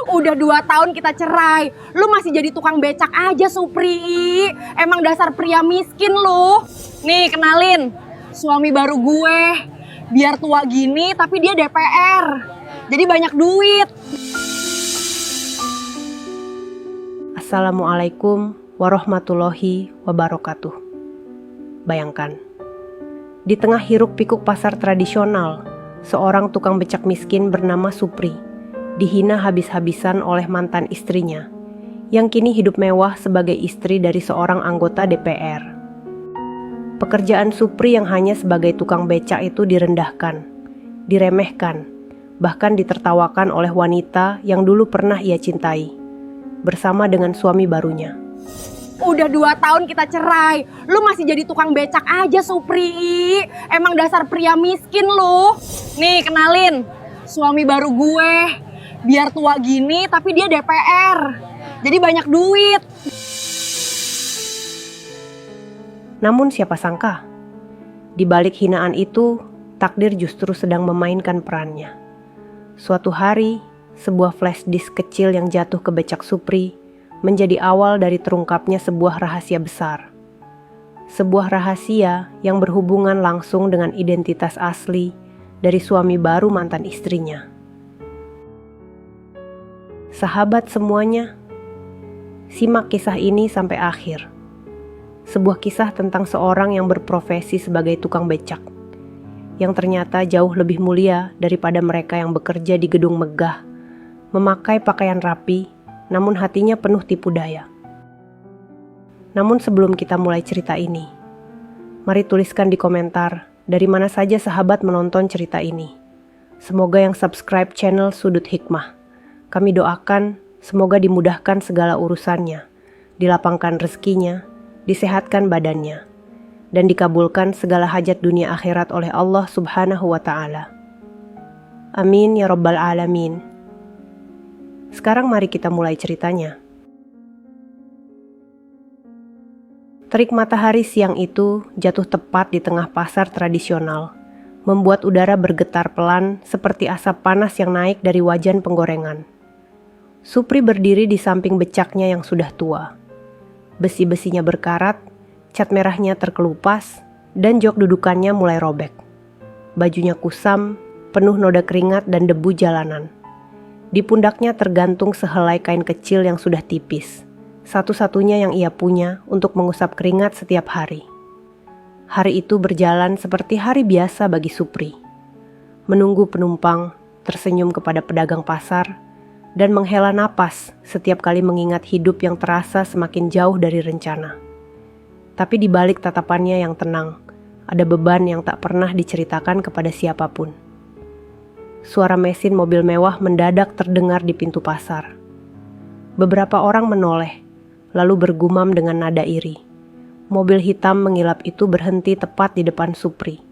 Udah 2 tahun kita cerai, lu masih jadi tukang becak aja, Supri. Emang dasar pria miskin lu. Nih, kenalin, suami baru gue. Biar tua gini, tapi dia DPR. Jadi banyak duit. Assalamualaikum warahmatullahi wabarakatuh. Bayangkan, di tengah hiruk pikuk pasar tradisional, seorang tukang becak miskin bernama Supri dihina habis-habisan oleh mantan istrinya, yang kini hidup mewah sebagai istri dari seorang anggota DPR. Pekerjaan Supri yang hanya sebagai tukang becak itu direndahkan, diremehkan, bahkan ditertawakan oleh wanita yang dulu pernah ia cintai, bersama dengan suami barunya. Udah 2 tahun kita cerai, lu masih jadi tukang becak aja, Supri. Emang dasar pria miskin lu. Nih, kenalin, suami baru gue. Biar tua gini, tapi dia DPR. Jadi banyak duit. Namun siapa sangka, di balik hinaan itu, takdir justru sedang memainkan perannya. Suatu hari, sebuah flash disk kecil yang jatuh ke becak Supri menjadi awal dari terungkapnya sebuah rahasia besar. Sebuah rahasia yang berhubungan langsung dengan identitas asli dari suami baru mantan istrinya. Sahabat semuanya, simak kisah ini sampai akhir. Sebuah kisah tentang seorang yang berprofesi sebagai tukang becak, yang ternyata jauh lebih mulia daripada mereka yang bekerja di gedung megah, memakai pakaian rapi, namun hatinya penuh tipu daya. Namun sebelum kita mulai cerita ini, mari tuliskan di komentar dari mana saja sahabat menonton cerita ini. Semoga yang subscribe channel Sudut Hikmah. Kami doakan semoga dimudahkan segala urusannya, dilapangkan rezekinya, disehatkan badannya, dan dikabulkan segala hajat dunia akhirat oleh Allah Subhanahu wa Ta'ala. Amin ya Rabbal Alamin. Sekarang mari kita mulai ceritanya. Terik matahari siang itu jatuh tepat di tengah pasar tradisional, membuat udara bergetar pelan seperti asap panas yang naik dari wajan penggorengan. Supri berdiri di samping becaknya yang sudah tua. Besi-besinya berkarat, cat merahnya terkelupas, dan jok dudukannya mulai robek. Bajunya kusam, penuh noda keringat dan debu jalanan. Di pundaknya tergantung sehelai kain kecil yang sudah tipis, satu-satunya yang ia punya untuk mengusap keringat setiap hari. Hari itu berjalan seperti hari biasa bagi Supri. Menunggu penumpang, tersenyum kepada pedagang pasar, dan menghela napas setiap kali mengingat hidup yang terasa semakin jauh dari rencana. Tapi di balik tatapannya yang tenang, ada beban yang tak pernah diceritakan kepada siapapun. Suara mesin mobil mewah mendadak terdengar di pintu pasar. Beberapa orang menoleh, lalu bergumam dengan nada iri. Mobil hitam mengilap itu berhenti tepat di depan Supri.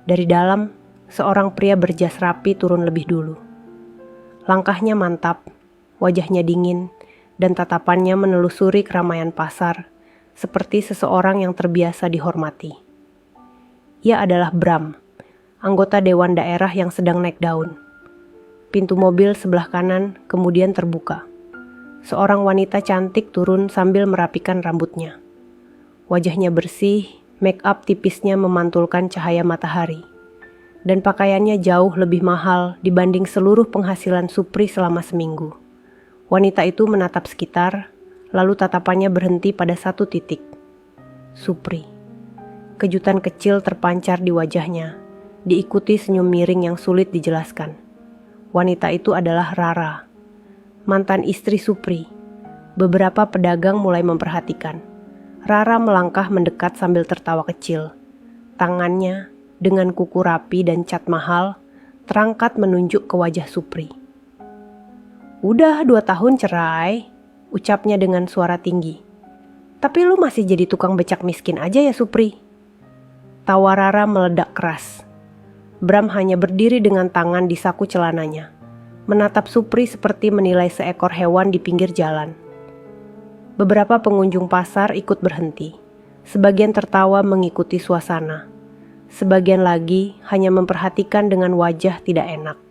Dari dalam, seorang pria berjas rapi turun lebih dulu. Langkahnya mantap, wajahnya dingin, dan tatapannya menelusuri keramaian pasar, seperti seseorang yang terbiasa dihormati. Ia adalah Bram, anggota Dewan Daerah yang sedang naik daun. Pintu mobil sebelah kanan kemudian terbuka. Seorang wanita cantik turun sambil merapikan rambutnya. Wajahnya bersih, make up tipisnya memantulkan cahaya matahari. Dan pakaiannya jauh lebih mahal dibanding seluruh penghasilan Supri selama seminggu. Wanita itu menatap sekitar, lalu tatapannya berhenti pada satu titik. Supri. Kejutan kecil terpancar di wajahnya, diikuti senyum miring yang sulit dijelaskan. Wanita itu adalah Rara, mantan istri Supri. Beberapa pedagang mulai memperhatikan. Rara melangkah mendekat sambil tertawa kecil. Tangannya, dengan kuku rapi dan cat mahal, terangkat menunjuk ke wajah Supri. "Udah 2 tahun cerai," ucapnya dengan suara tinggi. "Tapi lu masih jadi tukang becak miskin aja ya, Supri?" Tawa Rara meledak keras. Bram hanya berdiri dengan tangan di saku celananya, menatap Supri seperti menilai seekor hewan di pinggir jalan. Beberapa pengunjung pasar ikut berhenti. Sebagian tertawa mengikuti suasana. Sebagian lagi hanya memperhatikan dengan wajah tidak enak.